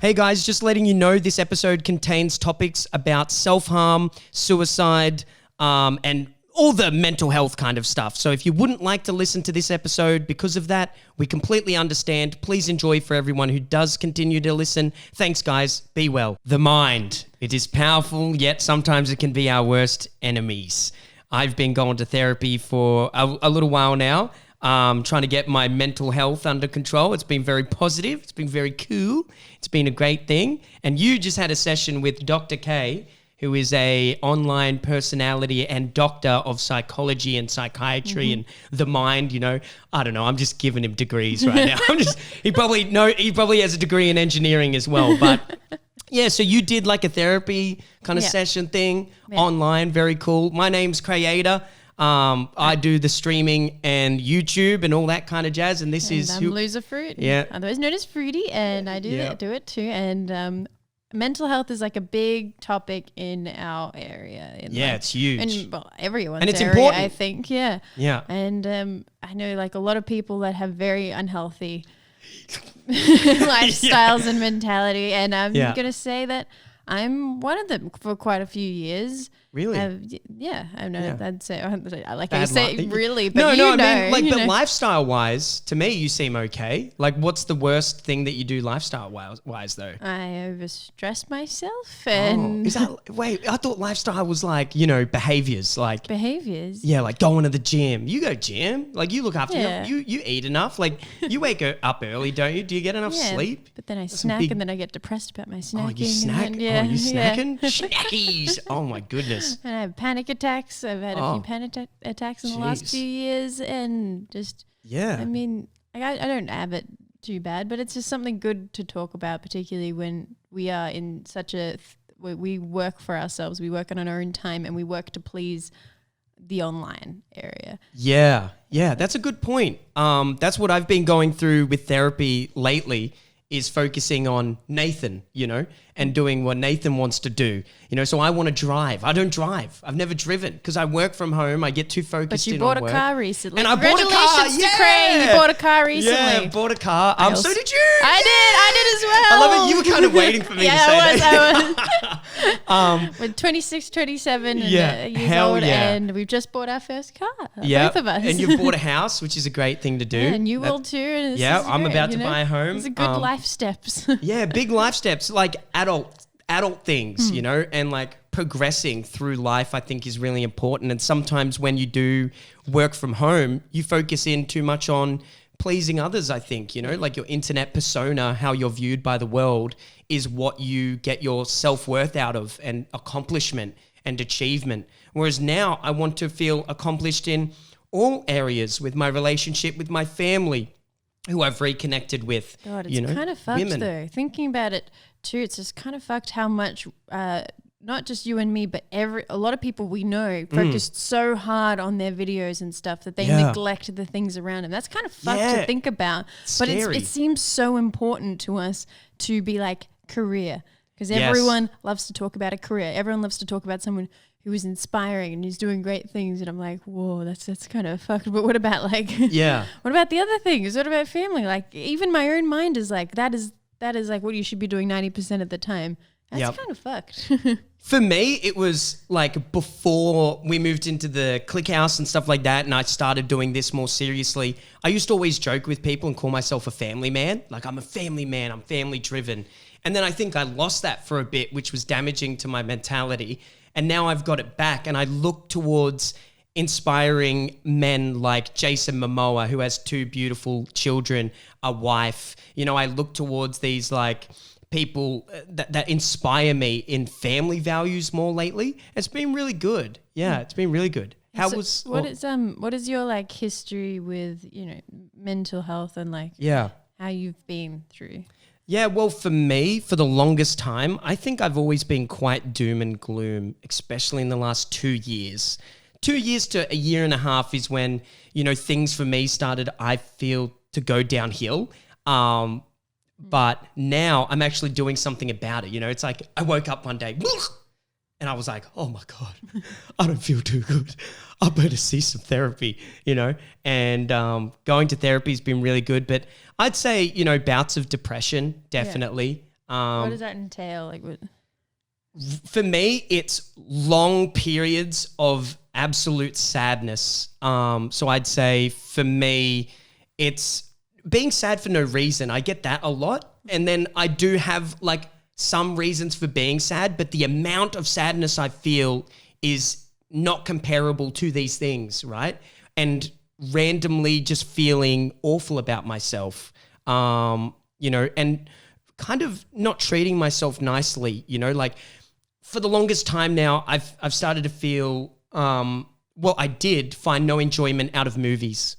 Hey guys, just letting you know this episode contains topics about self-harm, suicide, and all the mental health kind of stuff. So if you wouldn't like to listen to this episode because of that, we completely understand. Please enjoy for everyone who does continue to listen. Thanks guys. Be well. The mind. It is powerful, yet sometimes it can be our worst enemies. I've been going to therapy for a little while now. Trying to get my mental health under control. It's been very positive. It's been very cool. It's been a great thing. And you just had a session with Dr. K, who is a online personality and doctor of psychology and psychiatry and the mind. You know, I don't know. I'm just giving him degrees right now. He probably has a degree in engineering as well. But yeah, so you did like a therapy kind of session thing online. Very cool. My name's Crayator. I do the streaming and YouTube and all that kind of jazz. And this is I'm Loserfruit, otherwise known as Fruity, and I do it too. And mental health is like a big topic in our area. It's huge. And everyone's and it's area, important. I think. Yeah. And I know like a lot of people that have very unhealthy lifestyles and mentality. And I'm going to say that I'm one of them for quite a few years. Really? I know. I'd say, like Bad I say, really, but I mean, like, but lifestyle-wise, to me, you seem okay. Like, what's the worst thing that you do lifestyle-wise, though? I overstress myself, and I thought lifestyle was like, you know, behaviors, like behaviors. Yeah, like going to the gym. You go gym, like you look after you eat enough. Like you wake up early, don't you? Do you get enough sleep? But then I snack, and then I get depressed about my snacking. Oh, you snack? And then, you snacking? Snackies! Oh my goodness. And I have panic attacks. I've had a few panic attacks in the last few years, and just I mean, I don't have it too bad, but it's just something good to talk about, particularly when we are in such we work for ourselves, we work on our own time, and we work to please the online area. Yeah, that's a good point. That's what I've been going through with therapy lately, is focusing on Nathan, you know, and doing what Nathan wants to do. You know, so I want to drive. I don't drive. I've never driven because I work from home. I get too focused in on work. But you bought a car recently. And I bought a car. Congratulations to Cray. You bought a car recently. Yeah, bought a car. So did you. I did as well. I love it. You were kind of waiting for me to say that. I was. We're 26, 27 years old, and we've just bought our first car. Both of us. And you've bought a house, which is a great thing to do. Yeah, and you will too. And I'm about to buy a home. These are good life steps. Big life steps, like adult things, you know, and like progressing through life, I think is really important. And sometimes when you do work from home, you focus in too much on pleasing others, I think, you know, like your internet persona, how you're viewed by the world is what you get your self-worth out of, and accomplishment and achievement. Whereas now I want to feel accomplished in all areas, with my relationship with my family, who I've reconnected with. God, it's kind of fucked women. Though. Thinking about it too, it's just kind of fucked how much, not just you and me, but a lot of people we know focused so hard on their videos and stuff that they neglect the things around them. That's kind of fucked to think about. Scary. But it seems so important to us to be like career, because everyone loves to talk about a career. Everyone loves to talk about someone who is inspiring and who's doing great things, and I'm like, whoa, that's kind of fucked. But what about like, what about the other things? What about family? Like, even my own mind is like, that is like what you should be doing 90% of the time. That's kind of fucked. For me, it was like before we moved into the click house and stuff like that, and I started doing this more seriously. I used to always joke with people and call myself a family man. Like, I'm a family man, I'm family driven. And then I think I lost that for a bit, which was damaging to my mentality. And now I've got it back, and I look towards inspiring men like Jason Momoa, who has 2 beautiful children, a wife. You know, I look towards these like people that inspire me in family values more lately. It's been really good. Yeah, it's been really good. What is your like history with, you know, mental health and like how you've been through? Yeah, well, for me, for the longest time, I think I've always been quite doom and gloom, especially in the last 2 years. 2 years to a year and a half is when, you know, things for me started, I feel, to go downhill. But now I'm actually doing something about it. You know, it's like I woke up one day and I was like, oh my God, I don't feel too good. I better see some therapy, you know, and going to therapy has been really good. But I'd say, you know, bouts of depression, definitely. What does that entail? Like, what? For me, it's long periods of absolute sadness. So I'd say for me, it's being sad for no reason. I get that a lot. And then I do have like some reasons for being sad, but the amount of sadness I feel is not comparable to these things, right? And randomly just feeling awful about myself, and kind of not treating myself nicely, like for the longest time now, I've started to feel, I did find no enjoyment out of movies.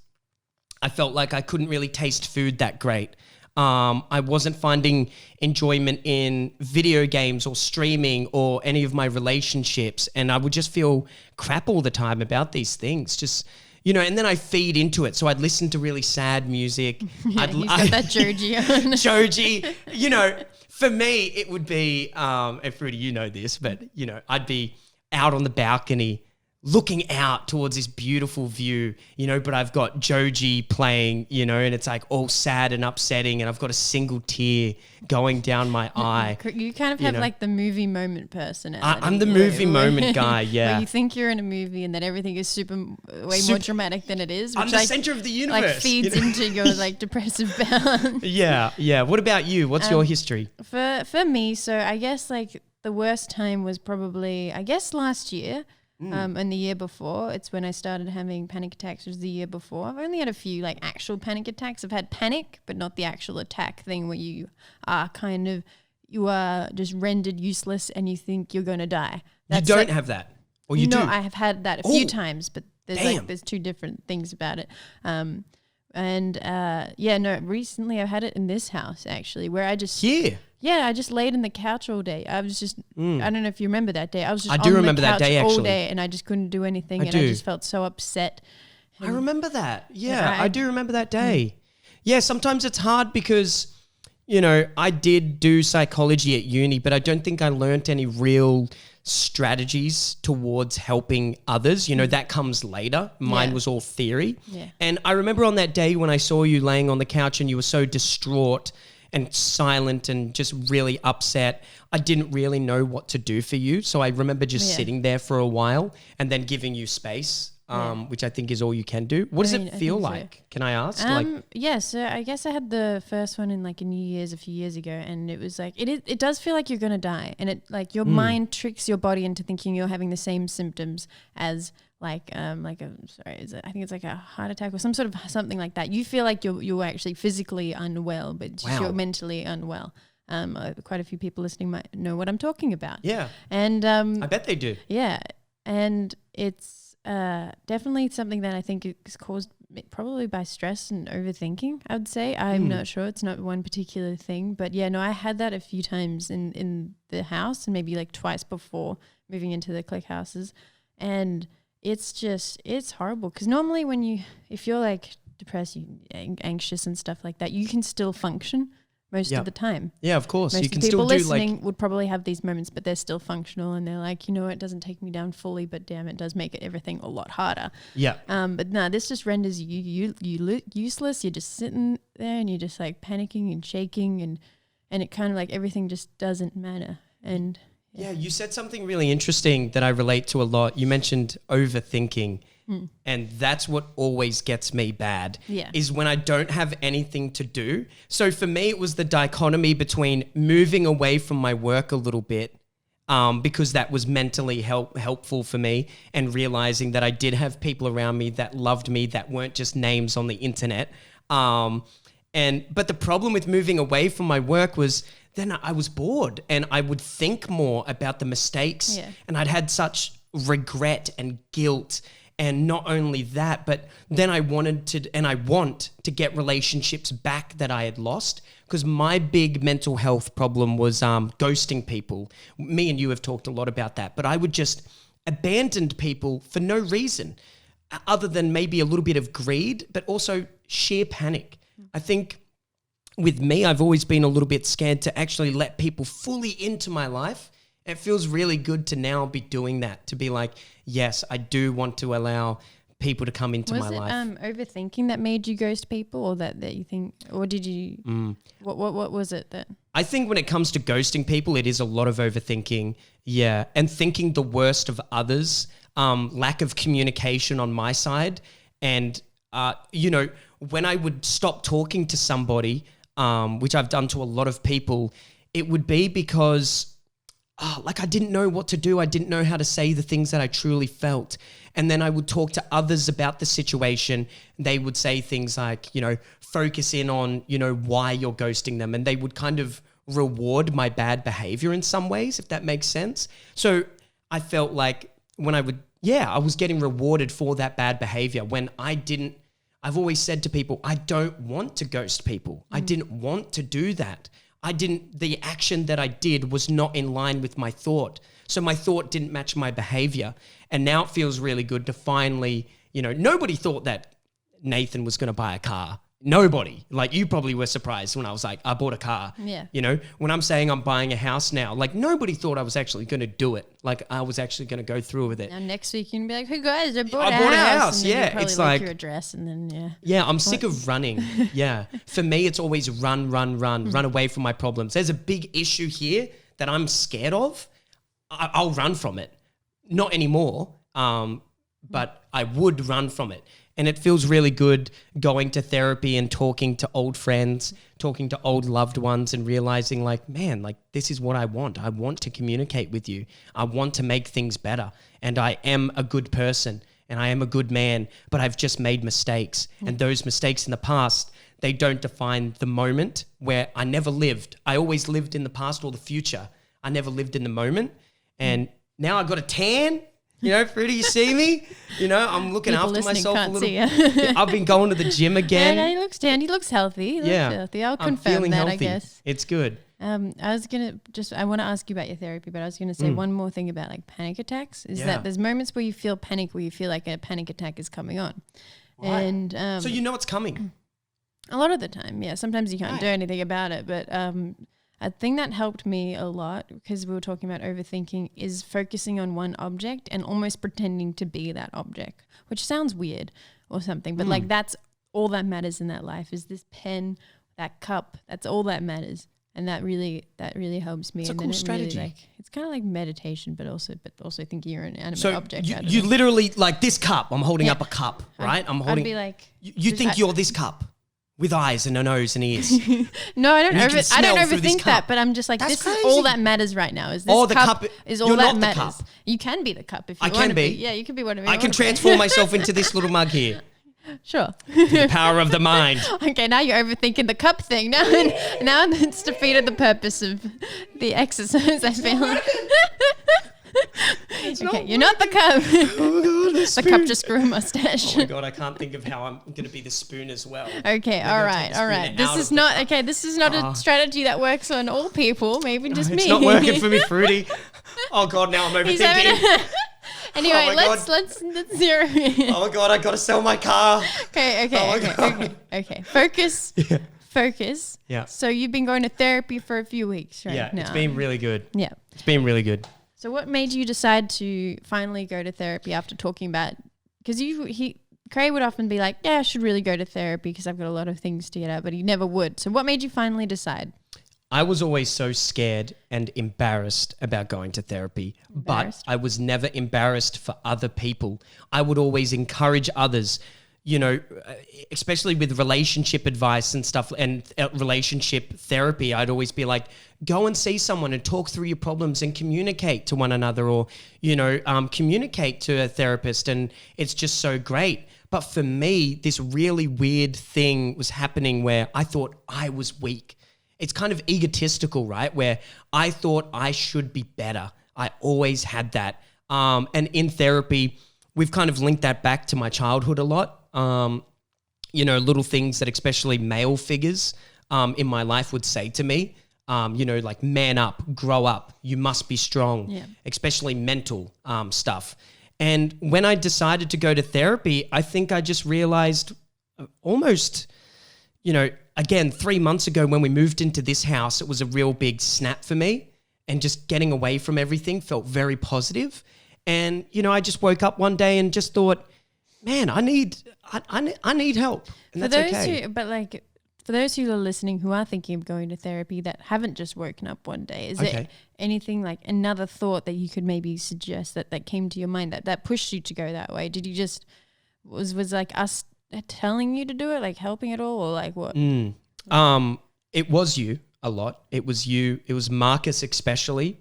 I felt like I couldn't really taste food that great. I wasn't finding enjoyment in video games or streaming or any of my relationships. And I would just feel crap all the time about these things. Just, and then I feed into it. So I'd listen to really sad music. He's got that Joji on. Joji, for me, it would be, and Fruity, you know this, but, I'd be out on the balcony looking out towards this beautiful view, but I've got Joji playing, and it's like all sad and upsetting, and I've got a single tear going down my eye. You kind of have like the movie moment personality. I'm the movie moment guy, yeah. Where you think you're in a movie and that everything is way more dramatic than it is. Which I'm the center of the universe. Like feeds into your like depressive bound. Yeah. What about you? What's your history? For me, so I guess like the worst time was probably, last year. And the year before, it's when I started having panic attacks, was the year before. I've only had a few like actual panic attacks. I've had panic, but not the actual attack thing where you are just rendered useless and you think you're going to die. You don't have that? Or you do? I have had that a few times, but there's two different things about it. Recently I've had it in this house actually, where I just... Yeah, I just laid in the couch all day. I was just, I don't know if you remember that day. I was just on the couch all day and I just couldn't do anything. I just felt so upset. I remember that. Yeah, I do remember that day. Yeah, sometimes it's hard because, I did do psychology at uni, but I don't think I learnt any real strategies towards helping others. That comes later. Mine was all theory. Yeah. And I remember on that day when I saw you laying on the couch and you were so distraught and silent and just really upset, I didn't really know what to do for you. So I remember just sitting there for a while and then giving you space, which I think is all you can do. What does it feel like? So. Can I ask? So I guess I had the first one in like a New Year's a few years ago, and it was like, it does feel like you're going to die. And it like your mind tricks your body into thinking you're having the same symptoms as I think it's like a heart attack or something like that. You feel like you're actually physically unwell, but you're mentally unwell. Quite a few people listening might know what I'm talking about. Yeah. And I bet they do. Yeah. And it's definitely something that I think is caused probably by stress and overthinking, I would say. I'm not sure. It's not one particular thing. But I had that a few times in the house and maybe like twice before moving into the click houses. And it's horrible because normally if you're like depressed, anxious and stuff like that, you can still function most of the time. Yeah, of course. Most you can people still listening would probably have these moments, but they're still functional and they're like, it doesn't take me down fully, but damn, it does make everything a lot harder. Yeah. But no, this just renders you useless. You're just sitting there and you're just like panicking and shaking and it kind of like everything just doesn't matter. And yeah, you said something really interesting that I relate to a lot. You mentioned overthinking, and that's what always gets me bad, is when I don't have anything to do. So for me, it was the dichotomy between moving away from my work a little bit because that was mentally helpful for me, and realizing that I did have people around me that loved me that weren't just names on the internet. But the problem with moving away from my work was then I was bored and I would think more about the mistakes and I'd had such regret and guilt. And not only that, but then I want to get relationships back that I had lost, because my big mental health problem was ghosting people. Me and you have talked a lot about that, but I would just abandon people for no reason other than maybe a little bit of greed, but also sheer panic. I think with me, I've always been a little bit scared to actually let people fully into my life. It feels really good to now be doing that, to be like, yes, I do want to allow people to come into my life. Was it overthinking that made you ghost people, or that you think, or did you, what was it that? I think when it comes to ghosting people, it is a lot of overthinking. Yeah. And thinking the worst of others, lack of communication on my side. And, when I would stop talking to somebody, which I've done to a lot of people, it would be because I didn't know what to do. I didn't know how to say the things that I truly felt. And then I would talk to others about the situation. They would say things like, focus in on, why you're ghosting them. And they would kind of reward my bad behavior in some ways, if that makes sense. So I felt like I was getting rewarded for that bad behavior when I've always said to people, I don't want to ghost people. I didn't want to do that. The action that I did was not in line with my thought. So my thought didn't match my behavior. And now it feels really good to finally, nobody thought that Nathan was going to buy a car. Nobody. Like, you probably were surprised when I was like, I bought a car. Yeah. When I'm saying I'm buying a house now, like, nobody thought I was actually going to do it. Like, I was actually going to go through with it. Now next week you can be like, hey guys, I bought a house. And then yeah. probably It's like your address and then, yeah. Yeah, I'm sick of running. Yeah. For me, it's always run away from my problems. There's a big issue here that I'm scared of. I'll run from it. Not anymore, but I would run from it. And it feels really good going to therapy and talking to old friends, talking to old loved ones and realizing like, man, like this is what I want. I want to communicate with you. I want to make things better. And I am a good person and I am a good man, but I've just made mistakes. And those mistakes in the past, they don't define the moment where I never lived. I always lived in the past or the future. I never lived in the moment. And now I got a tan. Fruity, you see me? I'm looking People after myself a little. See I've been going to the gym again. Yeah, he looks tan. He looks healthy. He looks healthy. I'll confirm that, healthy. I guess. It's good. I want to ask you about your therapy, but I was going to say one more thing about like panic attacks is that there's moments where you feel panic, where you feel like a panic attack is coming on. Right. And so it's coming. A lot of the time, yeah. Sometimes you can't do anything about it, but a thing that helped me a lot, because we were talking about overthinking, is focusing on one object and almost pretending to be that object, which sounds weird or something, but like that's all that matters in that life is this pen, that cup, that's all that matters. And that really helps me. It's a and cool then strategy. Really, it's kind of like meditation, but also thinking you're an animate object. You literally, like this cup, I'm holding up a cup, right? I'd be like, you think you're this cup? With eyes and a nose and ears. No, I don't overthink that, but I'm just like, That's this crazy. is all that matters right now. Is this the cup is all that not matters. The cup. You can be the cup if you I want can to be. Yeah, you can be whatever you I want can to transform myself into this little mug here. Sure. The power of the mind. Okay, now you're overthinking the cup thing. Now it's defeated the purpose of the exercise, I feel. Okay, you're not the cup. Oh God, the cup just grew a mustache. Oh my God, I can't think of how I'm going to be the spoon as well. Okay, all right. This is not a strategy that works on all people. Maybe just me. It's not working for me, Fruity. Oh God, now I'm overthinking. Anyway, let's zero in. Oh my God, I got to sell my car. Okay. Focus. Yeah. Focus. Yeah. So you've been going to therapy for a few weeks, right? Yeah, now. it's been really good. Yeah. It's been really good. So what made you decide to finally go to therapy after talking about, because Cray would often be like, yeah, I should really go to therapy because I've got a lot of things to get out, but he never would. So what made you finally decide? I was always so scared and embarrassed about going to therapy, but I was never embarrassed for other people. I would always encourage others, especially with relationship advice and stuff and relationship therapy. I'd always be like, go and see someone and talk through your problems and communicate to one another, or, communicate to a therapist. And it's just so great. But for me, this really weird thing was happening where I thought I was weak. It's kind of egotistical, right? Where I thought I should be better. I always had that. And in therapy, we've kind of linked that back to my childhood a lot. Little things that especially male figures in my life would say to me, like man up, grow up, you must be strong, especially mental stuff. And when I decided to go to therapy, I think I just realized almost, again, 3 months ago when we moved into this house, it was a real big snap for me, and just getting away from everything felt very positive. And, I just woke up one day and just thought, man, I need help. And that's okay. For those who are listening who are thinking of going to therapy that haven't just woken up one day, is there anything like another thought that you could maybe suggest that came to your mind that pushed you to go that way? Did you just, was like us telling you to do it, like helping at all, or like what? It was you a lot. It was you. It was Marcus especially.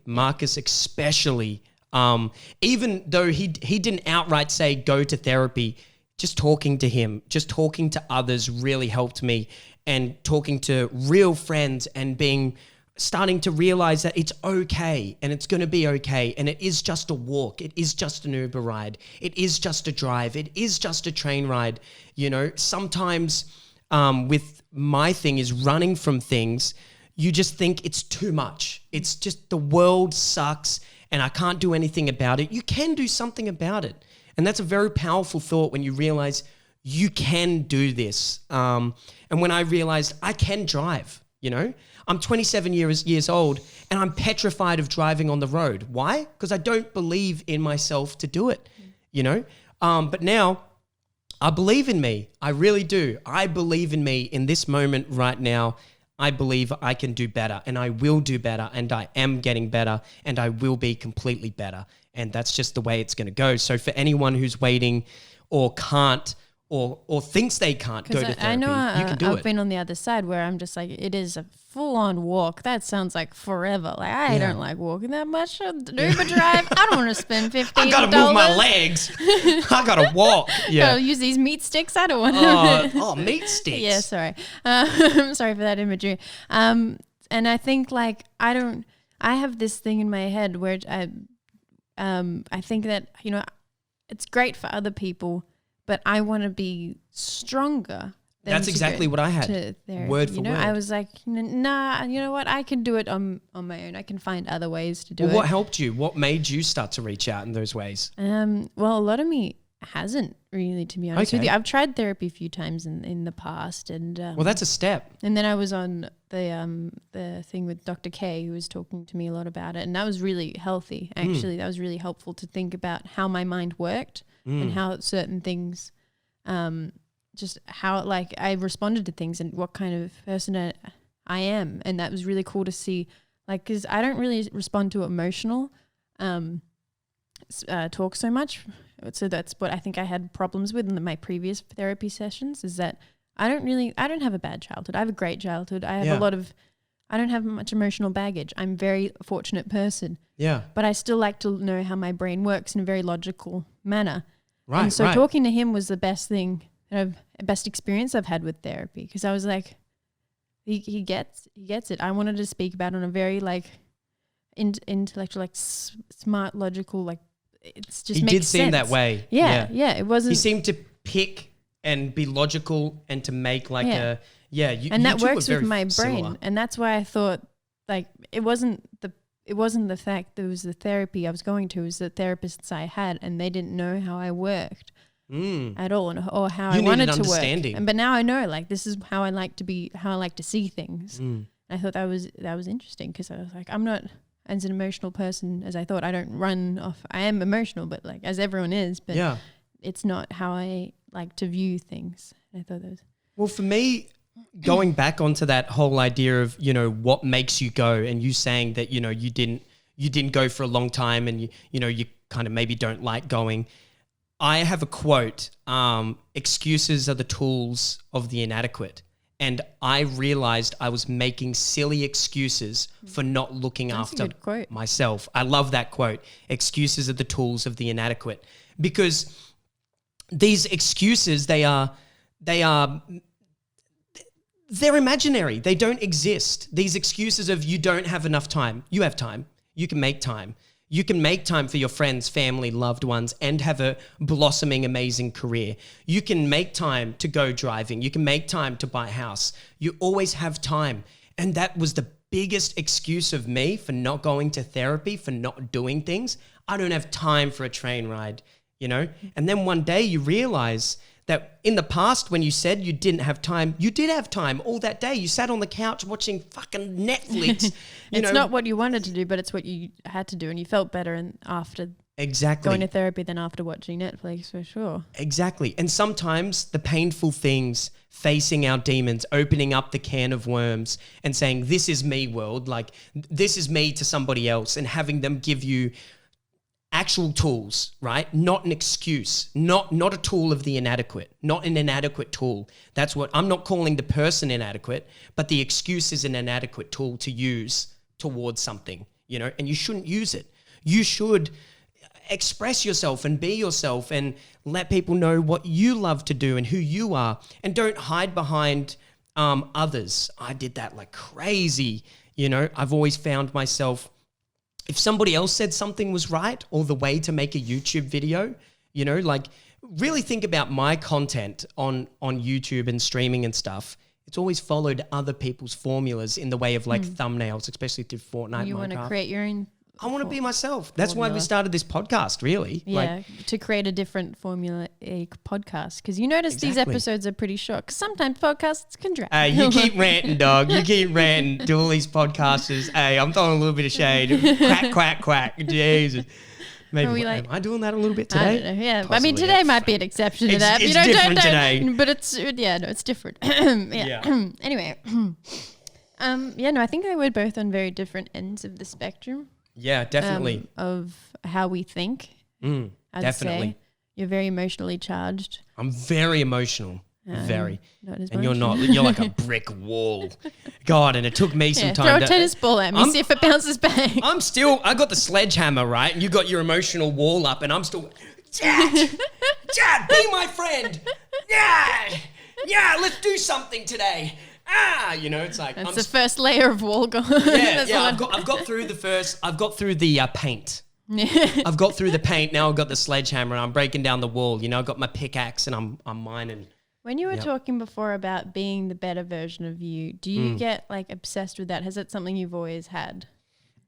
Even though he didn't outright say go to therapy, just talking to him, just talking to others really helped me, and talking to real friends and starting to realize that it's okay and it's going to be okay, and it is just a walk, it is just an Uber ride, it is just a drive, it is just a train ride. You know, sometimes with my thing is running from things, you just think it's too much. It's just the world sucks and I can't do anything about it. You can do something about it. And that's a very powerful thought when you realize you can do this. And when I realized I can drive, you know, I'm 27 years old and I'm petrified of driving on the road. Why? Because I don't believe in myself to do it, you know. But now I believe in me. I really do. I believe in me in this moment right now. I believe I can do better, and I will do better, and I am getting better, and I will be completely better. And that's just the way it's going to go. So for anyone who's waiting or can't or thinks they can't go to therapy, I know you can do it. I've been on the other side where I'm just like, it is a full-on walk. That sounds like forever. Like, I don't like walking that much. Uber drive, I don't want to spend $15. I got to move my legs. I got to walk. Yeah. Gotta use these meat sticks. I don't want to. Meat sticks. Yeah, sorry. I'm sorry for that imagery. And I think like, I have this thing in my head where I think that, you know, it's great for other people, but I want to be stronger. That's exactly what I had. Word for word. I was like, nah, you know what? I can do it on my own. I can find other ways to do it. What helped you? What made you start to reach out in those ways? Well, a lot of me hasn't really, to be honest with you. I've tried therapy a few times in the past, and well, that's a step. And then I was on the thing with Dr. K, who was talking to me a lot about it, and that was really healthy. Actually, that was really helpful to think about how my mind worked and how certain things, just how like I responded to things and what kind of person I am, and that was really cool to see. Like, because I don't really respond to emotional talk so much. So that's what I think I had problems with in my previous therapy sessions, is that I don't have a bad childhood. I have a great childhood. I have I don't have much emotional baggage. I'm a very fortunate person. Yeah. But I still like to know how my brain works in a very logical manner. Right. And so talking to him was the best thing, best experience I've had with therapy, because I was like, he gets it. I wanted to speak about it on a very like intellectual, like smart, logical, like it's just. He did seem that way. Yeah. It wasn't. He seemed to pick and be logical and to make like and that works with my brain, similar. And that's why I thought like it wasn't the fact that it was the therapy I was going to, it was the therapists I had, and they didn't know how I worked at all, or how I wanted to work. But now I know, like, this is how I like to be, how I like to see things. And I thought that was interesting, because I was like, I'm not as an emotional person as I thought. I don't run off. I am emotional, but like as everyone is, but it's not how I like to view things. And I thought that was. Well, for me, going back onto that whole idea of, you know, what makes you go, and you saying that, you know, you didn't go for a long time, and you kind of maybe don't like going. I have a quote, excuses are the tools of the inadequate. And I realized I was making silly excuses for not looking after myself. I love that quote. Excuses are the tools of the inadequate. Because these excuses, they're imaginary. They don't exist. These excuses of you don't have enough time. You have time. You can make time. You can make time for your friends, family, loved ones, and have a blossoming, amazing career. You can make time to go driving. You can make time to buy a house. You always have time. And that was the biggest excuse of me for not going to therapy, for not doing things. I don't have time for a train ride, you know? And then one day you realize that in the past, when you said you didn't have time, you did have time all that day. You sat on the couch watching fucking Netflix. It's not what you wanted to do, but it's what you had to do, and you felt better after Exactly. going to therapy than after watching Netflix, for sure. Exactly. And sometimes the painful things, facing our demons, opening up the can of worms and saying, this is me, world, like this is me to somebody else, and having them give you actual tools, right? Not an excuse, not a tool of the inadequate, not an inadequate tool. That's what I'm not calling the person inadequate, but the excuse is an inadequate tool to use towards something, you know, and you shouldn't use it. You should express yourself and be yourself and let people know what you love to do and who you are, and don't hide behind others. I did that like crazy. You know, I've always found myself, if somebody else said something was right or the way to make a YouTube video, you know, like really think about my content on YouTube and streaming and stuff. It's always followed other people's formulas in the way of like thumbnails, especially through Fortnite. You want to create your own. I want to be myself. That's why we started this podcast, really. Yeah, to create a different formulaic podcast. Because you notice these episodes are pretty short. Because sometimes podcasts can drag. You keep ranting, dog. You keep ranting to all these podcasters. Hey, I'm throwing a little bit of shade. Quack, quack, quack. Jesus. Maybe am I doing that a little bit today? I don't know. Yeah, Possibly, I mean today might be an exception to that. It's different today. But it's it's different. Anyway, I think that we're both on very different ends of the spectrum. Yeah, definitely. Of how we think. I'd definitely. say. You're very emotionally charged. I'm very emotional. Very. Not as and much. you're not. You're like a brick wall. God, and it took me some time. Throw a tennis ball at me, see if it bounces back. I got the sledgehammer, right? And you got your emotional wall up, and I'm still, Dad, be my friend. Yeah, let's do something today. You know, it's like that's the first layer of wall gone. I've got through the paint. I've got through the paint. Now I've got the sledgehammer and I'm breaking down the wall. You know, I've got my pickaxe and I'm mining. When you were talking before about being the better version of you, do you get like obsessed with that? Has it something you've always had?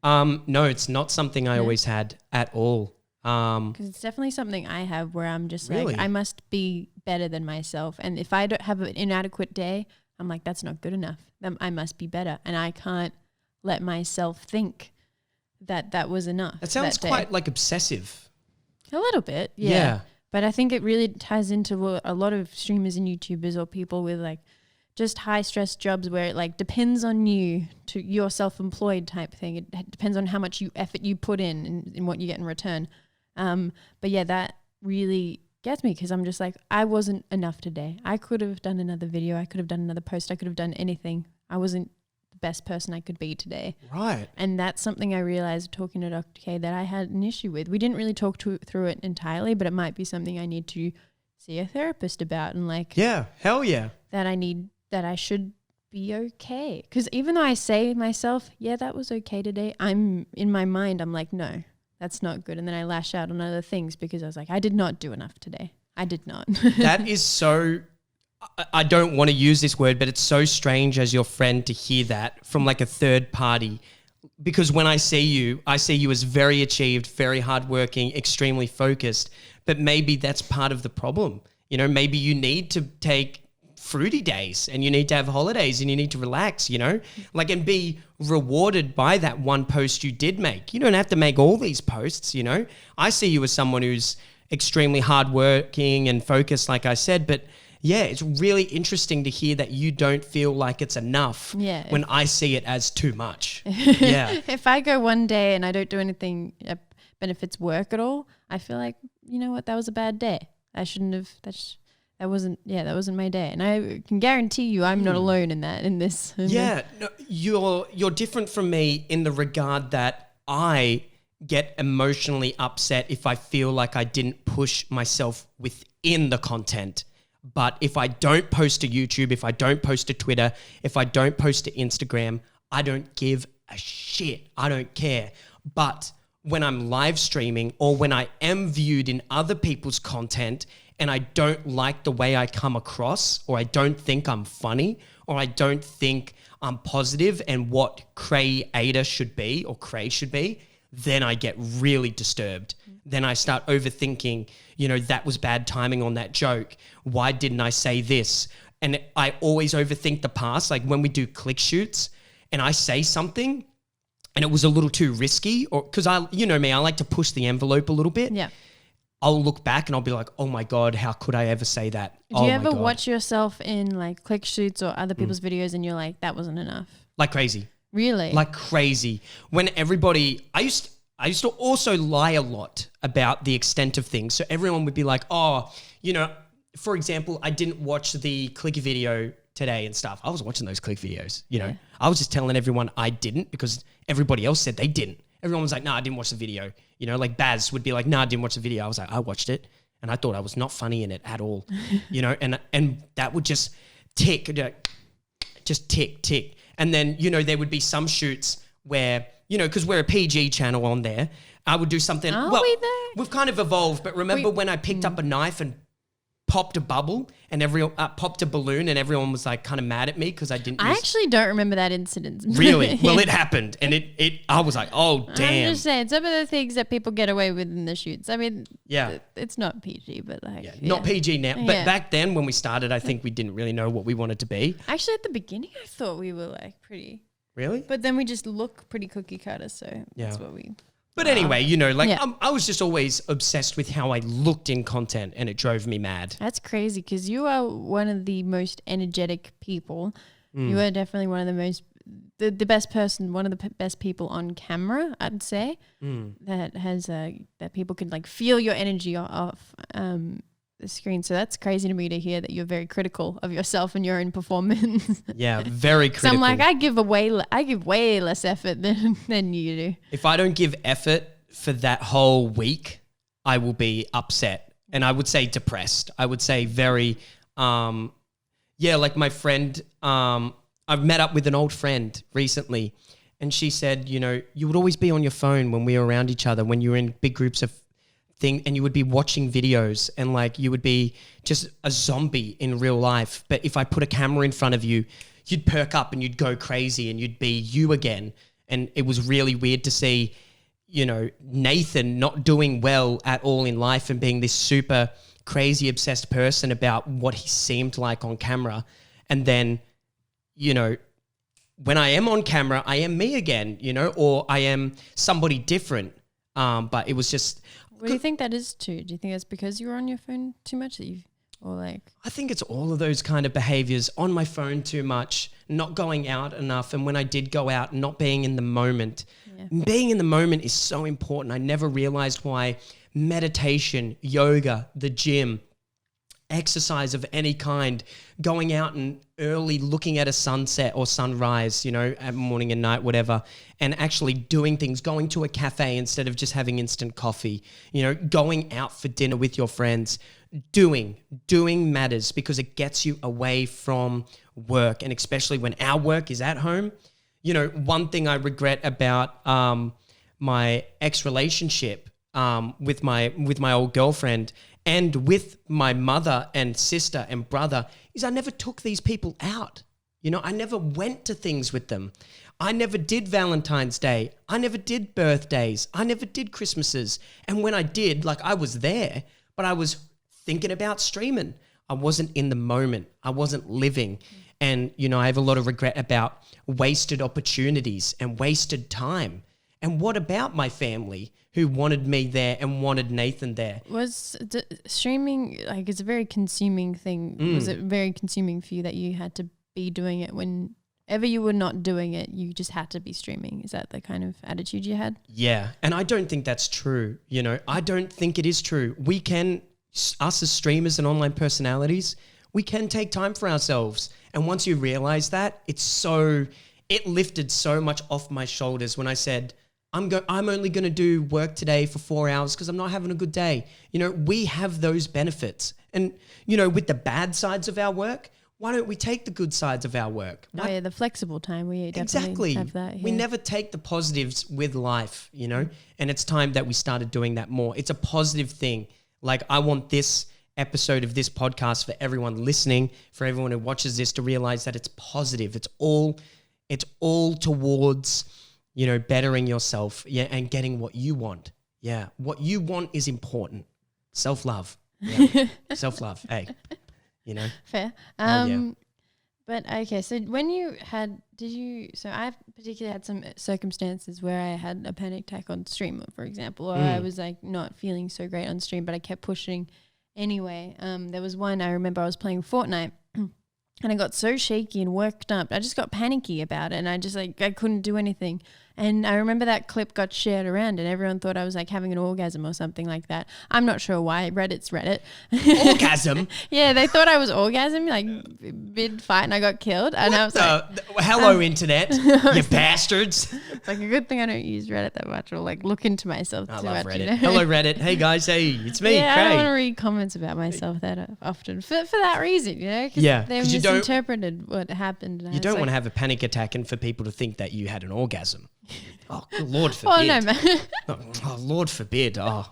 No, it's not something I always had at all. Because it's definitely something I have where I'm just Really? like, I must be better than myself. And if I don't have an inadequate day, I'm like, that's not good enough. I must be better. And I can't let myself think that was enough. That sounds quite like obsessive. A little bit, yeah. But I think it really ties into what a lot of streamers and YouTubers or people with like just high stress jobs where it like depends on you, to your self-employed type thing. It depends on how much effort you put in what you get in return. But yeah, that really gets me because I'm just like, I wasn't enough today. I could have done another video. I could have done another post. I could have done anything. I wasn't the best person I could be today. Right. And that's something I realized talking to Dr. K that I had an issue with. We didn't really talk through it entirely, but it might be something I need to see a therapist about and like. Yeah, hell yeah. That I should be okay. Because even though I say myself, yeah, that was okay today, I'm in my mind, I'm like, no. That's not good. And then I lash out on other things because I was like, I did not do enough today. I did not. That is so, I don't want to use this word, but it's so strange as your friend to hear that from like a third party. Because when I see you as very achieved, very hardworking, extremely focused, but maybe that's part of the problem. You know, maybe you need to take fruity days and you need to have holidays and you need to relax, you know, like, and be rewarded by that one post you did make. You don't have to make all these posts, you know. I see you as someone who's extremely hardworking and focused, like I said, but yeah, it's really interesting to hear that you don't feel like it's enough when I see it as too much. Yeah. If I go one day and I don't do anything that benefits work at all, I feel like, you know what, that was a bad day. I shouldn't have, that wasn't my day. And I can guarantee you I'm not alone in this. Yeah, no, you're different from me in the regard that I get emotionally upset if I feel like I didn't push myself within the content. But if I don't post to YouTube, if I don't post to Twitter, if I don't post to Instagram, I don't give a shit. I don't care. But when I'm live streaming or when I am viewed in other people's content and I don't like the way I come across, or I don't think I'm funny, or I don't think I'm positive and what Crayator should be or Cray should be, then I get really disturbed. Then I start overthinking, you know, that was bad timing on that joke. Why didn't I say this? And I always overthink the past. Like when we do click shoots and I say something and it was a little too risky, or because you know me, I like to push the envelope a little bit. Yeah. I'll look back and I'll be like, oh my God, how could I ever say that? Do you ever watch yourself in like click shoots or other people's videos and you're like, that wasn't enough? Like crazy. Really? Like crazy. When everybody, I used to also lie a lot about the extent of things. So everyone would be like, oh, you know, for example, I didn't watch the click video today and stuff. I was watching those click videos, you know. Yeah. I was just telling everyone I didn't because everybody else said they didn't. Everyone was like, no, I didn't watch the video. You know, like Baz would be like, no, I didn't watch the video. I was like, I watched it and I thought I was not funny in it at all. You know, and that would just tick. And then, you know, there would be some shoots where, you know, because we're a PG channel on there, I would do something. Are well, we there? We've kind of evolved, but remember when I picked up a knife and popped a bubble and everyone popped a balloon and everyone was like kind of mad at me because I didn't. I actually don't remember that incident. Really? Well, it happened, and I was like, oh damn. I'm just saying, some of the things that people get away with in the shoots. I mean, yeah, it's not PG, but like, not PG now. But Yeah. back then when we started, I think we didn't really know what we wanted to be. Actually, at the beginning, I thought we were like pretty, Really? but then we just look pretty cookie cutter, so that's what we. But anyway, you know, like Yeah. I was just always obsessed with how I looked in content, and it drove me mad. That's crazy because you are one of the most energetic people. You are definitely one of the most, the best person, one of the best people on camera, I'd say, that has that people can like feel your energy off the screen. So that's crazy to me to hear that you're very critical of yourself and your own performance. Yeah, very critical. So I'm like, I give way less effort than you do. If I don't give effort for that whole week, I will be upset, and I would say depressed. I would say very, like my friend, I've met up with an old friend recently, and she said, you know, you would always be on your phone when we were around each other, when you were in big groups of and you would be watching videos, and like you would be just a zombie in real life. But if I put a camera in front of you, you'd perk up and you'd go crazy and you'd be you again. And it was really weird to see, you know, Nathan not doing well at all in life and being this super crazy obsessed person about what he seemed like on camera. And then, you know, when I am on camera, I am me again, you know, or I am somebody different. But it was just... What do you think that is too? Do you think that's because you were on your phone too much that you, or like? I think it's all of those kind of behaviors, on my phone too much, not going out enough. And when I did go out, not being in the moment. Yeah. Being in the moment is so important. I never realized why meditation, yoga, the gym, exercise of any kind, going out and early looking at a sunset or sunrise, you know, at morning and night, whatever, and actually doing things, going to a cafe instead of just having instant coffee, you know, going out for dinner with your friends, doing matters because it gets you away from work. And especially when our work is at home, you know, one thing I regret about my ex-relationship with my old girlfriend and with my mother and sister and brother is I never took these people out. You know, I never went to things with them. I never did Valentine's Day. I never did birthdays. I never did Christmases. And when I did, like I was there, but I was thinking about streaming. I wasn't in the moment. I wasn't living. And, you know, I have a lot of regret about wasted opportunities and wasted time. And what about my family who wanted me there and wanted Nathan there? Was streaming, like, it's a very consuming thing. Was it very consuming for you that you had to be doing it whenever you were not doing it, you just had to be streaming? Is that the kind of attitude you had? Yeah. And I don't think that's true. You know, I don't think it is true. We can, us as streamers and online personalities, we can take time for ourselves. And once you realize that, it lifted so much off my shoulders when I said, I'm only going to do work today for 4 hours because I'm not having a good day. You know, we have those benefits. And, you know, with the bad sides of our work, why don't we take the good sides of our work? Oh, yeah, the flexible time. We definitely have that. Yeah. We never take the positives with life, you know, and it's time that we started doing that more. It's a positive thing. Like, I want this episode of this podcast for everyone listening, for everyone who watches this to realize that it's positive. It's all towards, you know, bettering yourself, yeah, and getting what you want. Yeah, what you want is important. Self-love. Yeah. Self-love, hey, you know. Fair. Yeah. But okay, so when you had, so I've particularly had some circumstances where I had a panic attack on stream, for example, or I was like not feeling so great on stream, but I kept pushing anyway. There was one, I remember I was playing Fortnite and I got so shaky and worked up. I just got panicky about it and I just like, I couldn't do anything. And I remember that clip got shared around and everyone thought I was like having an orgasm or something like that. I'm not sure why. Reddit's Reddit. Orgasm? Yeah, they thought I was orgasming like mid-fight and I got killed. And I was like... Hello, internet, you bastards. It's like a good thing I don't use Reddit that much or like look into myself I too love much. Reddit. You know? Hello, Reddit. Hey, guys. Hey, it's me, Yeah, Craig. I don't want to read comments about myself that often for that reason, you know? Yeah, they 'cause you don't- misinterpreted what happened. And You don't like, want to have a panic attack and for people to think that you had an orgasm. Oh, Lord forbid. Oh, no, man. Oh, Lord forbid. Oh,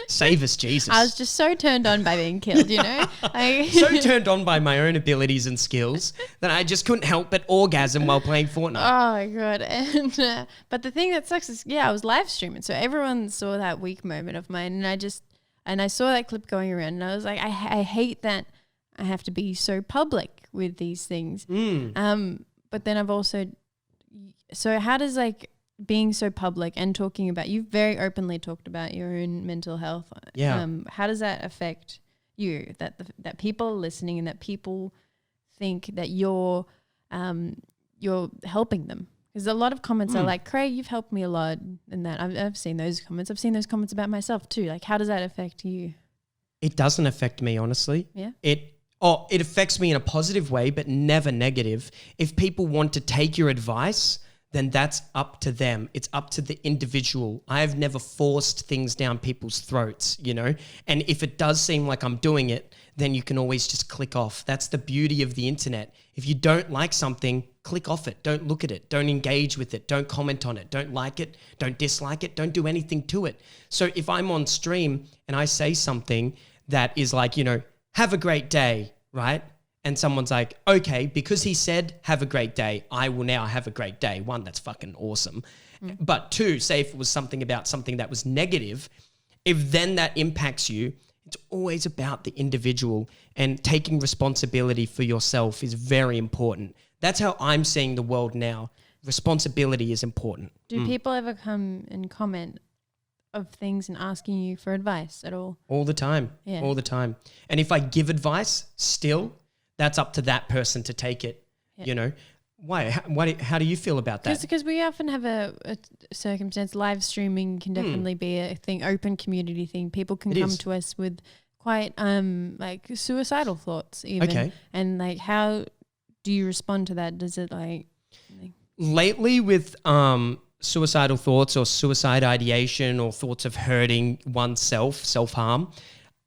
save us, Jesus. I was just so turned on by being killed, you know? So turned on by my own abilities and skills that I just couldn't help but orgasm while playing Fortnite. Oh my god! And but the thing that sucks is, I was live streaming, so everyone saw that weak moment of mine, and I saw that clip going around, and I was like, I hate that I have to be so public with these things. But then I've also, so how does like being so public and talking about, you've very openly talked about your own mental health. Yeah. How does that affect you? That people are listening and that people think that you're helping them. Because a lot of comments are like, Craig, you've helped me a lot, and that I've seen those comments. I've seen those comments about myself too. Like, how does that affect you? It doesn't affect me, honestly. Yeah. It affects me in a positive way, but never negative. If people want to take your advice, then that's up to them. It's up to the individual. I have never forced things down people's throats, you know? And if it does seem like I'm doing it, then you can always just click off. That's the beauty of the internet. If you don't like something, click off it. Don't look at it. Don't engage with it. Don't comment on it. Don't like it. Don't dislike it. Don't do anything to it. So if I'm on stream and I say something that is like, you know, have a great day, right? And someone's like, okay, because he said, have a great day, I will now have a great day. One, that's fucking awesome. But two, say if it was something about something that was negative, if then that impacts you, it's always about the individual, and taking responsibility for yourself is very important. That's how I'm seeing the world now. Responsibility is important. Do people ever come and comment of things and asking you for advice at all? All the time. Yeah. All the time. And if I give advice still, that's up to that person to take it, you know. Why? How do you feel about that? Because we often have a circumstance, live streaming can definitely be a thing, open community thing. People can come to us with quite like suicidal thoughts even. Okay. And like, how do you respond to that? Does it like... Lately with suicidal thoughts or suicide ideation or thoughts of hurting oneself, self-harm,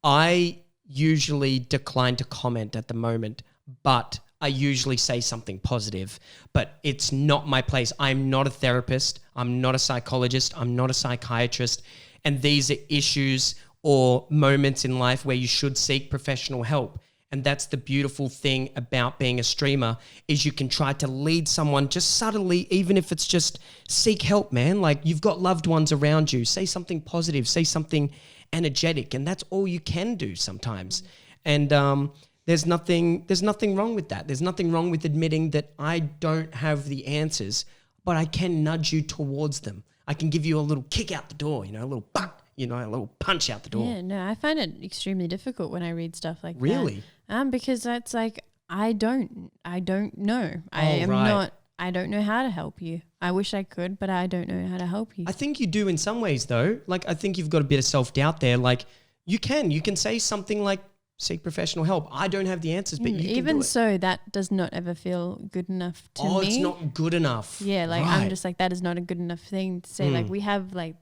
I usually decline to comment at the moment, but I usually say something positive. But it's not my place. I'm not a therapist. I'm not a psychologist. I'm not a psychiatrist. And these are issues or moments in life where you should seek professional help. And that's the beautiful thing about being a streamer, is you can try to lead someone just subtly, even if it's just seek help, man. Like, you've got loved ones around you. Say something positive, say something energetic, and that's all you can do sometimes. And there's nothing wrong with that. There's nothing wrong with admitting that I don't have the answers, but I can nudge you towards them. I can give you a little kick out the door, you know, a little buck, you know, a little punch out the door. Yeah, no, I find it extremely difficult when I read stuff like Really? that. Because that's like, I don't know. I don't know how to help you. I wish I could, but I don't know how to help you. I think you do in some ways though. Like, I think you've got a bit of self-doubt there. Like, you can say something like, seek professional help. I don't have the answers, but you can even do it. so, that does not ever feel good enough to me. Oh, it's not good enough. Yeah, like Right. I'm just like, that is not a good enough thing to say. Like, you have like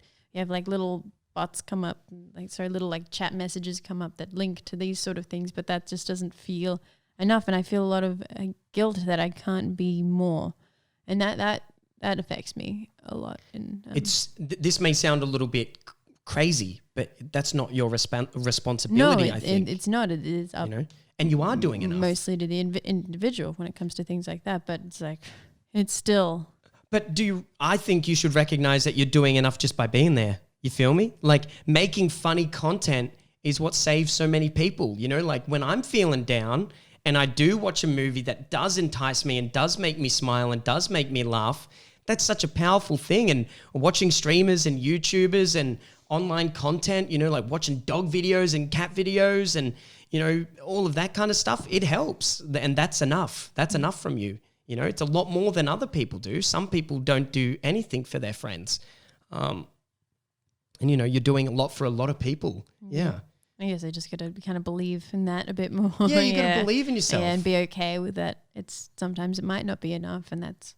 little bots come up, little like chat messages come up that link to these sort of things, but that just doesn't feel enough. And I feel a lot of guilt that I can't be more, and that affects me a lot. And this may sound a little bit crazy, but that's not your responsibility. No, I think it's not. It is up, you know, and you are doing enough. mostly to the individual when it comes to things like that. But it's like, it's still. But I think you should recognize that you're doing enough just by being there. You feel me? Like, making funny content is what saves so many people. You know, like when I'm feeling down and I do watch a movie that does entice me and does make me smile and does make me laugh, that's such a powerful thing. And watching streamers and YouTubers and online content, you know, like watching dog videos and cat videos and, you know, all of that kind of stuff, it helps. And that's enough. That's enough from you. You know, it's a lot more than other people do. Some people don't do anything for their friends. And, you know, you're doing a lot for a lot of people. Yeah. I guess I just got to kind of believe in that a bit more. Yeah, you got to believe in yourself. Yeah, and be okay with that. Sometimes it might not be enough, and that's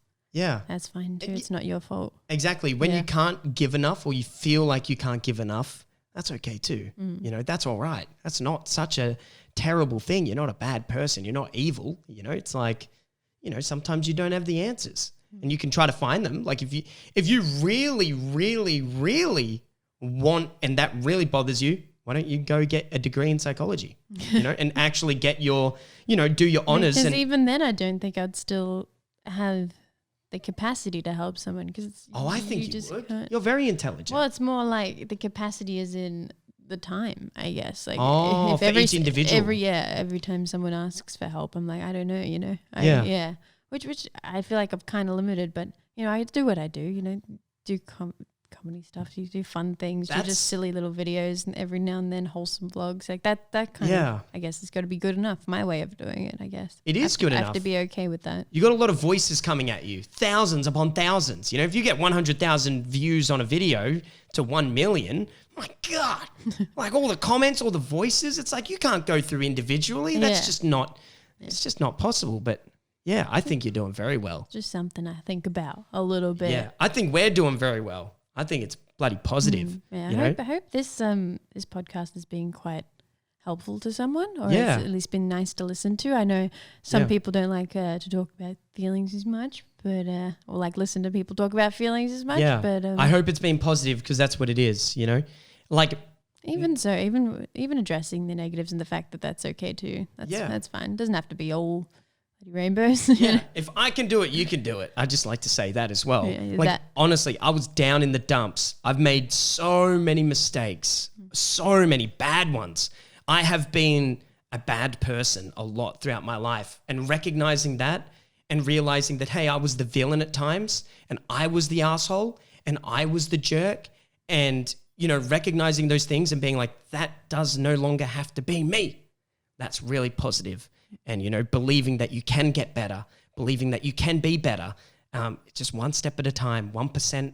fine too. It's not your fault. Exactly. When you can't give enough or you feel like you can't give enough, that's okay too. You know, that's all right. That's not such a terrible thing. You're not a bad person. You're not evil. You know, it's like, you know, sometimes you don't have the answers and you can try to find them. Like if you really, really, really want, and that really bothers you, why don't you go get a degree in psychology, you know, and actually get your, you know, do your honors. Because even then I don't think I'd still have the capacity to help someone. Because I think you would. You're very intelligent. Well, it's more like the capacity is in the time, I guess. Like if for each individual. Every time someone asks for help, I'm like, I don't know, you know. Which I feel like I'm kind of limited, but, you know, I do what I do, you know, do comedy stuff, you do fun things, do just silly little videos, and every now and then wholesome vlogs, like that kind of, I guess it's got to be good enough. My way of doing it, I guess. It is good enough. I have to be okay with that. You got a lot of voices coming at you, thousands upon thousands. You know, if you get 100,000 views on a video to 1 million, my God, like all the comments, all the voices, it's like you can't go through individually. That's just not, it's just not possible. But yeah, I think you're doing very well. Just something I think about a little bit. Yeah, I think we're doing very well. I think it's bloody positive. I hope this podcast is being quite helpful to someone, or it's at least been nice to listen to. I know some people don't like to talk about feelings as much, but or like listen to people talk about feelings as much. Yeah, but I hope it's been positive because that's what it is. You know, like even addressing the negatives and the fact that that's okay too. That's fine. It doesn't have to be all rainbows. Yeah. If I can do it, you can do it. I just like to say that as well. Honestly, I was down in the dumps. I've made so many mistakes, so many bad ones. I have been a bad person a lot throughout my life, and recognizing that and realizing that, hey, I was the villain at times and I was the asshole and I was the jerk, and, you know, recognizing those things and being like, that does no longer have to be me. That's really positive. And, you know, believing that you can get better, believing that you can be better, just one step at a time, 1%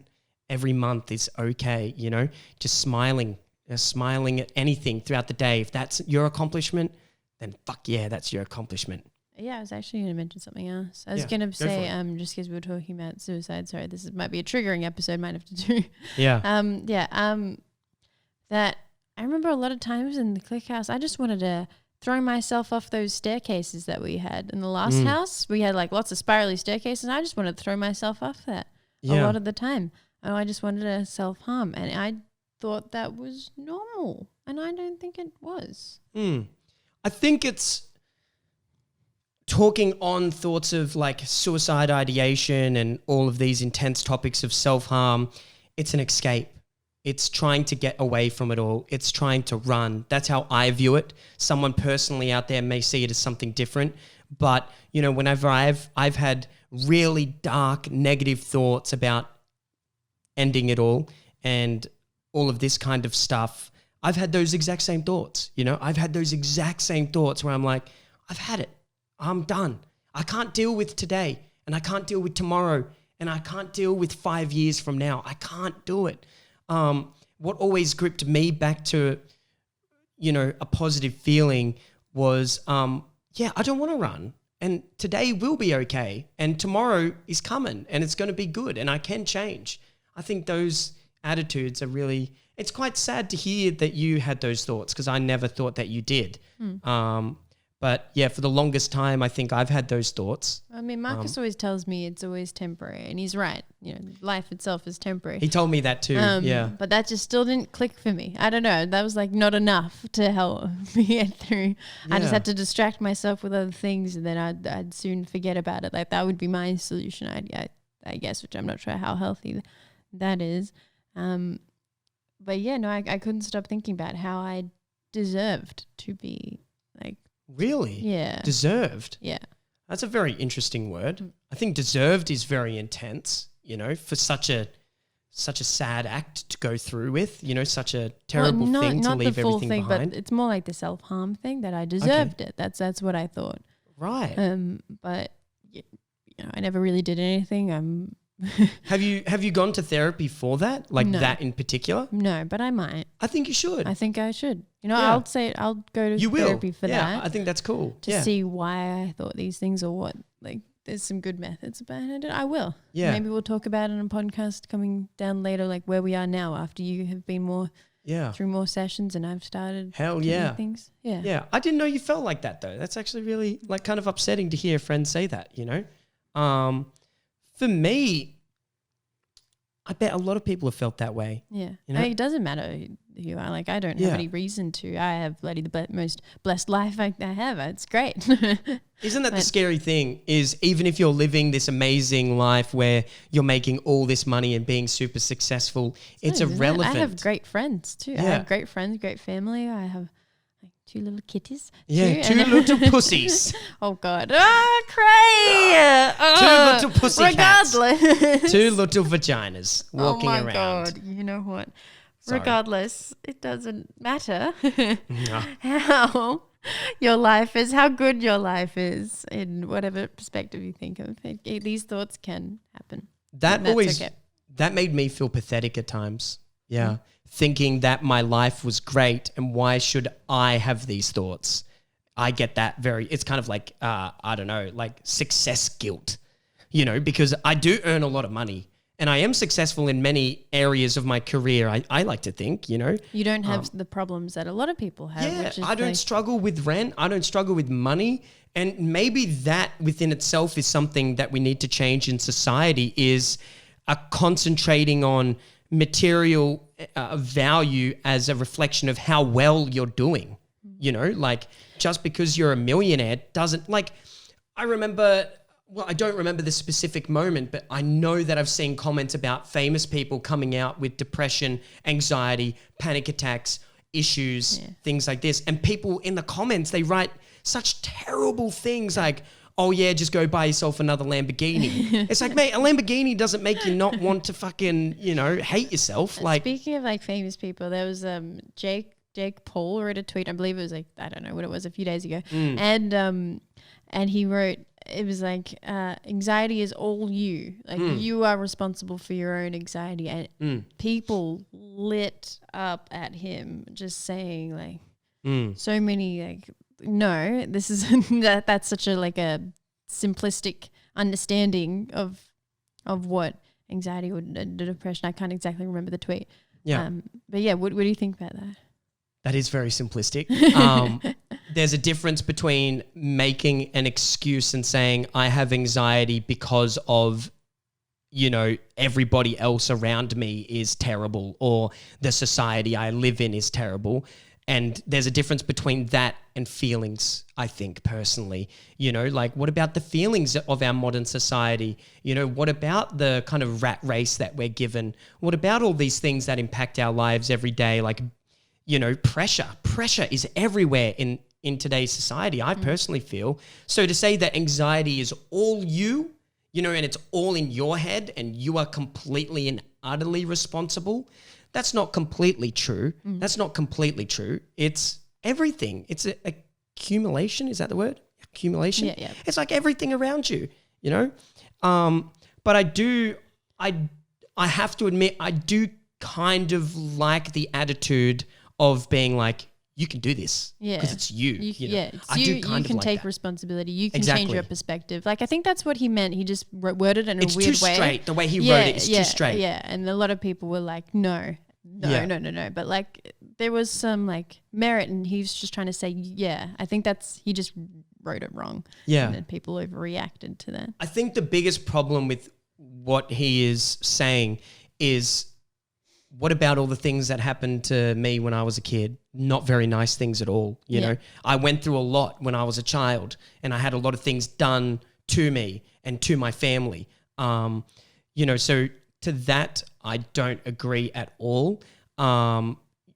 every month is okay, you know, just smiling at anything throughout the day. If that's your accomplishment, then fuck yeah, that's your accomplishment. Yeah, I was actually going to mention something else. I was going to say, just because we were talking about suicide, sorry, might be a triggering episode, might have to do. That I remember a lot of times in the Click House, I just wanted to throw myself off those staircases that we had in the last house. We had like lots of spirally staircases, and I just wanted to throw myself off that a lot of the time. And I just wanted to self-harm, and I thought that was normal, and I don't think it was. I think it's talking on thoughts of like suicide ideation and all of these intense topics of self-harm. It's an escape. It's trying to get away from it all. It's trying to run. That's how I view it. Someone personally out there may see it as something different, but you know, whenever I've had really dark, negative thoughts about ending it all and all of this kind of stuff, I've had those exact same thoughts. You know, I've had those exact same thoughts where I'm like, I've had it. I'm done. I can't deal with today, and I can't deal with tomorrow, and I can't deal with 5 years from now. I can't do it. What always gripped me back to, you know, a positive feeling was, I don't want to run, and today will be okay, and tomorrow is coming, and it's going to be good, and I can change. I think those attitudes are really, it's quite sad to hear that you had those thoughts, because I never thought that you did. But yeah, for the longest time, I think I've had those thoughts. I mean, Marcus always tells me it's always temporary, and he's right. You know, life itself is temporary. He told me that too, But that just still didn't click for me. I don't know. That was like not enough to help me get through. Yeah. I just had to distract myself with other things, and then I'd soon forget about it. Like that would be my solution, I guess, which I'm not sure how healthy that is. But yeah, no, I couldn't stop thinking about how I deserved to be like Really? Yeah. Deserved. Yeah. That's a very interesting word. I think deserved is very intense, you know, for such a sad act to go through with, you know, such a terrible thing to leave everything behind. But it's more like the self-harm thing that I deserved it. That's what I thought. Right. But I never really did anything. Have you gone to therapy for that? Like No. that in particular? No, but I might. I think you should. I think I should. Yeah. I'll go to therapy for that. I think that's cool. To see why I thought these things or what. Like, there's some good methods behind it. I will. Yeah. Maybe we'll talk about it on a podcast coming down later, like where we are now after you have been through more sessions and I've started things. Yeah. Yeah. I didn't know you felt like that though. That's actually really like kind of upsetting to hear friends say that, you know? For me, I bet a lot of people have felt that way. Yeah. You know? It doesn't matter who you are. Like, I don't have any reason to. I have bloody the most blessed life I have. It's great. Isn't that the scary thing is even if you're living this amazing life where you're making all this money and being super successful, it's irrelevant. I have great friends too. Yeah. I have great friends, great family. I have like 2 little kitties. Yeah, two little pussies. Oh God. Oh, Cray. 2 little pussy cats. Regardless. 2 little vaginas walking around. Oh my God. You know what? Sorry. Regardless, it doesn't matter No. how your life is, how good your life is, in whatever perspective you think of it. These thoughts can happen. That made me feel pathetic at times. Yeah. Thinking that my life was great and why should I have these thoughts? I get that it's kind of like, I don't know, like success guilt, you know, because I do earn a lot of money and I am successful in many areas of my career. I like to think, you know. You don't have the problems that a lot of people have. Yeah, which is I don't struggle with rent. I don't struggle with money. And maybe that within itself is something that we need to change in society is concentrating on material value as a reflection of how well you're doing. You know, like just because you're a millionaire doesn't like, I don't remember the specific moment, but I know that I've seen comments about famous people coming out with depression, anxiety, panic attacks, issues, things like this. And people in the comments, they write such terrible things like, oh yeah, just go buy yourself another Lamborghini. It's like, mate, a Lamborghini doesn't make you not want to fucking, you know, hate yourself. Like, speaking of like famous people, there was Jake Paul wrote a tweet. I believe it was like, I don't know what it was, a few days ago, and he wrote, it was like, anxiety is all you. Like you are responsible for your own anxiety, and people lit up at him just saying like so many like, no, this is that's such a like a simplistic understanding of what anxiety or depression. I can't exactly remember the tweet. Yeah. But yeah, what do you think about that? That is very simplistic. There's a difference between making an excuse and saying I have anxiety because of, you know, everybody else around me is terrible or the society I live in is terrible. And there's a difference between that and feelings, I think, personally. You know, like what about the feelings of our modern society? You know, what about the kind of rat race that we're given? What about all these things that impact our lives every day? Like, you know, pressure. Pressure is everywhere in today's society, I personally feel. So to say that anxiety is all you know, and it's all in your head and you are completely and utterly responsible, that's not completely true. That's not completely true. It's everything. It's a accumulation. Is that the word? Accumulation? Yeah. It's like everything around you, you know? But I have to admit, I do kind of like the attitude of being like, you can do this because it's you. It's I you. do kind You can of take like that. responsibility. You can Exactly. change your perspective. Like I think that's what he meant. He just worded it in It's a weird too way. straight. The way he wrote it is too straight. Yeah, and a lot of people were like, no. But like there was some like merit, and he was just trying to say, I think he just wrote it wrong. Yeah. And then people overreacted to that. I think the biggest problem with what he is saying is, what about all the things that happened to me when I was a kid? Not very nice things at all. You know, I went through a lot when I was a child and I had a lot of things done to me and to my family. You know, so to that, I don't agree at all.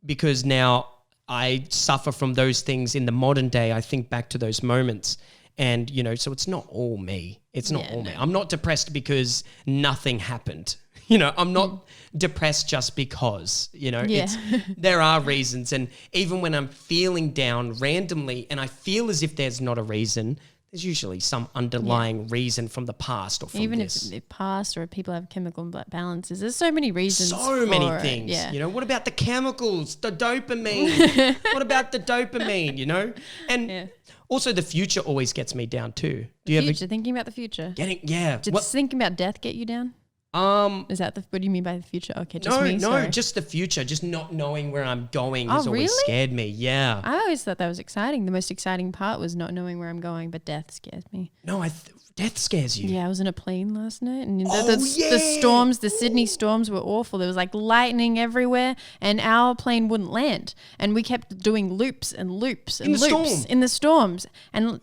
Because now I suffer from those things in the modern day. I think back to those moments. And, you know, so it's not all me. It's not all me. I'm not depressed because nothing happened. You know, I'm not depressed just because, you know, there are reasons. And even when I'm feeling down randomly and I feel as if there's not a reason, there's usually some underlying reason from the past or from even this. if the past or people have chemical balances. There's so many reasons. So many things. Yeah. You know, what about the chemicals, the dopamine? What about the dopamine, you know? And also the future always gets me down too. Do you ever thinking about the future? Did thinking about death get you down? Is that what do you mean by the future? Okay, just the future. Just not knowing where I'm going has always scared me. Yeah. I always thought that was exciting. The most exciting part was not knowing where I'm going, but death scares me. No, death scares you. Yeah, I was in a plane last night, and the storms, the Sydney storms were awful. There was like lightning everywhere, and our plane wouldn't land, and we kept doing loops and loops and loops in the storms. And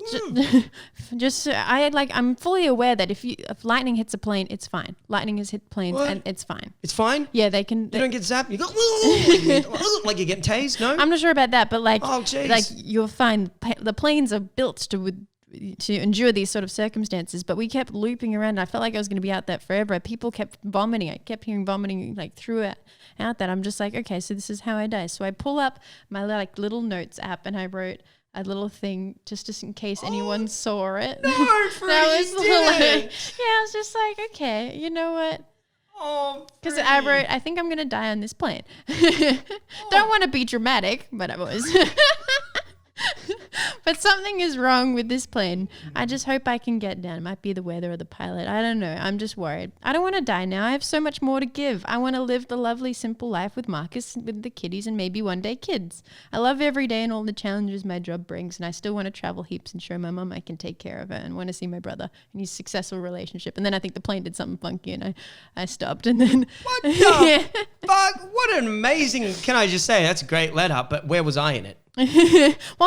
I'm fully aware that if lightning hits a plane, it's fine. Lightning has hit planes, and it's fine. It's fine. Yeah, they can. You don't get zapped. You go like you're getting tased. No, I'm not sure about that, but like you're fine. The planes are built to endure these sort of circumstances, but we kept looping around. I felt like I was going to be out there forever. People kept vomiting. I kept hearing vomiting like throughout that. I'm just like, okay, so this is how I die. So I pull up my like little notes app and I wrote a little thing just in case anyone saw it. No, I was just like, okay, you know what? Because I think I'm going to die on this plane. Don't want to be dramatic, but I was. But something is wrong with this plane. I just hope I can get down. It might be the weather or the pilot. I don't know. I'm just worried. I don't want to die now. I have so much more to give. I want to live the lovely, simple life with Marcus, with the kiddies, and maybe one day kids. I love every day and all the challenges my job brings, and I still want to travel heaps and show my mum I can take care of her and want to see my brother and his successful relationship. And then I think the plane did something funky and I stopped. And then what the fuck? What an amazing, can I just say, that's a great letter, but where was I in it? Well,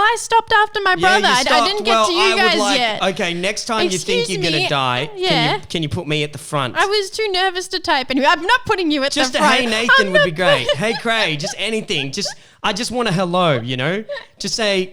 I stopped after my brother. I didn't get to you guys yet. Okay, next time you think you're going to die, can you put me at the front? I was too nervous to type anyway. I'm not putting you at the front. Just a hey Nathan would be great. Hey Cray, just anything. I just want a hello, you know? Just say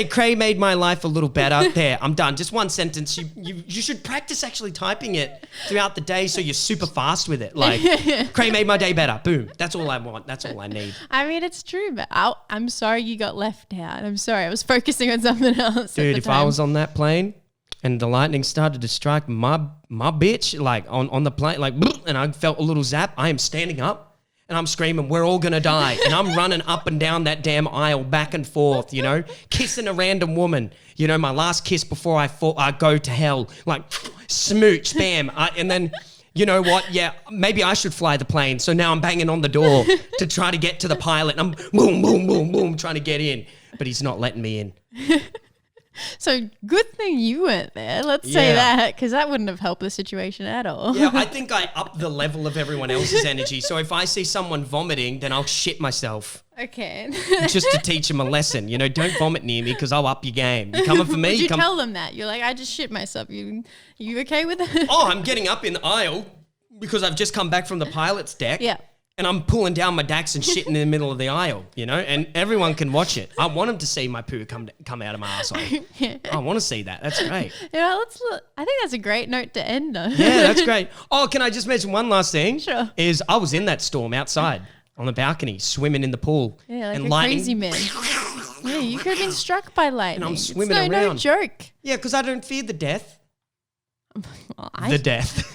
Cray made my life a little better. There, I'm done. Just one sentence. You should practice actually typing it throughout the day so you're super fast with it. Like, Cray made my day better. Boom. That's all I want. That's all I need. I mean, it's true, but I'm sorry you got left out. I'm sorry. I was focusing on something else. Dude, if I was on that plane and the lightning started to strike my bitch, like on the plane, like, and I felt a little zap, I am standing up. And I'm screaming, we're all going to die. And I'm running up and down that damn aisle, back and forth, you know, kissing a random woman. You know, my last kiss before I go to hell. Like, smooch, bam. And then, you know what? Yeah, maybe I should fly the plane. So now I'm banging on the door to try to get to the pilot. And I'm boom, boom, boom, boom, trying to get in. But he's not letting me in. So good thing you weren't there. Let's say that, because that wouldn't have helped the situation at all. Yeah, I think I upped the level of everyone else's energy. So if I see someone vomiting, then I'll shit myself. Okay. Just to teach them a lesson. You know, don't vomit near me because I'll up your game. You coming for me? Would you tell them that? You're like, I just shit myself. You okay with it? Oh, I'm getting up in the aisle because I've just come back from the pilot's deck. Yeah. And I'm pulling down my dax and shitting in the middle of the aisle, you know, and everyone can watch it. I want them to see my poo come out of my asshole. I want to see that. That's great. Yeah, I think that's a great note to end on. Yeah, that's great. Oh, can I just mention one last thing? Sure. Is I was in that storm outside on the balcony, swimming in the pool. Yeah, like and a lightning, crazy man. Yeah, you could have been struck by lightning. And I'm swimming around. No joke. Yeah, because I don't fear the death. Well, the death.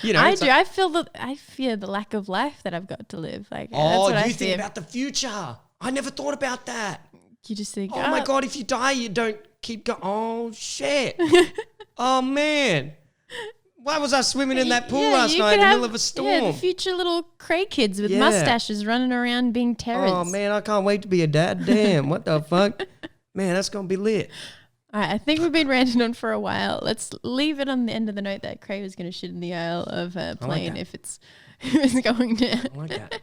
You know, I do. I fear the lack of life that I've got to live. Like, that's what I think about the future. I never thought about that. You just think, oh my God, if you die, you don't keep going. Oh shit. Oh man. Why was I swimming in that pool last night in the middle of a storm? Yeah, the future little Cray kids with mustaches running around being terrorists. Oh man, I can't wait to be a dad. Damn, what the fuck? Man, that's going to be lit. All right, I think we've been ranting on for a while. Let's leave it on the end of the note that Cray was going to shit in the aisle of a plane if it's going down. I like that.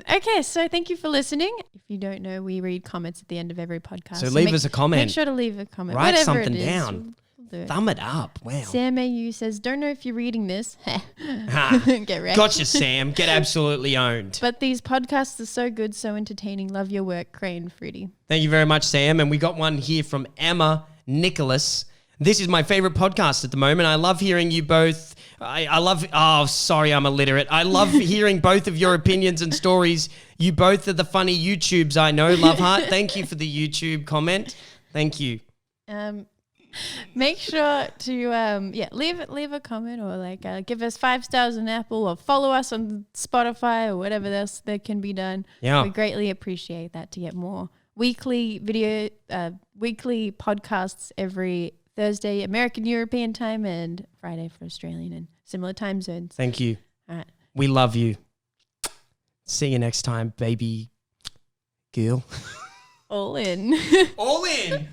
Okay, so thank you for listening. If you don't know, we read comments at the end of every podcast. So leave us a comment. Make sure to leave a comment. Write Whatever something it is. down. do it. Thumb it up. Wow. Sam AU says, don't know if you're reading this. Get wrecked. Gotcha, Sam. Get absolutely owned. But these podcasts are so good, so entertaining. Love your work, Cray and Fruity. Thank you very much, Sam. And we got one here from Emma Nicholas. This is my favorite podcast at the moment. I love hearing you both. I'm illiterate. I love hearing both of your opinions and stories. You both are the funny YouTubes I know. Love heart. Thank you for the YouTube comment. Thank you. Make sure to leave a comment or like give us 5 stars on Apple or follow us on Spotify or whatever else that can be done. Yeah. We greatly appreciate that to get more weekly podcasts every Thursday American European time and Friday for Australian and similar time zones. Thank you. All right. We love you. See you next time, baby girl. All in. All in.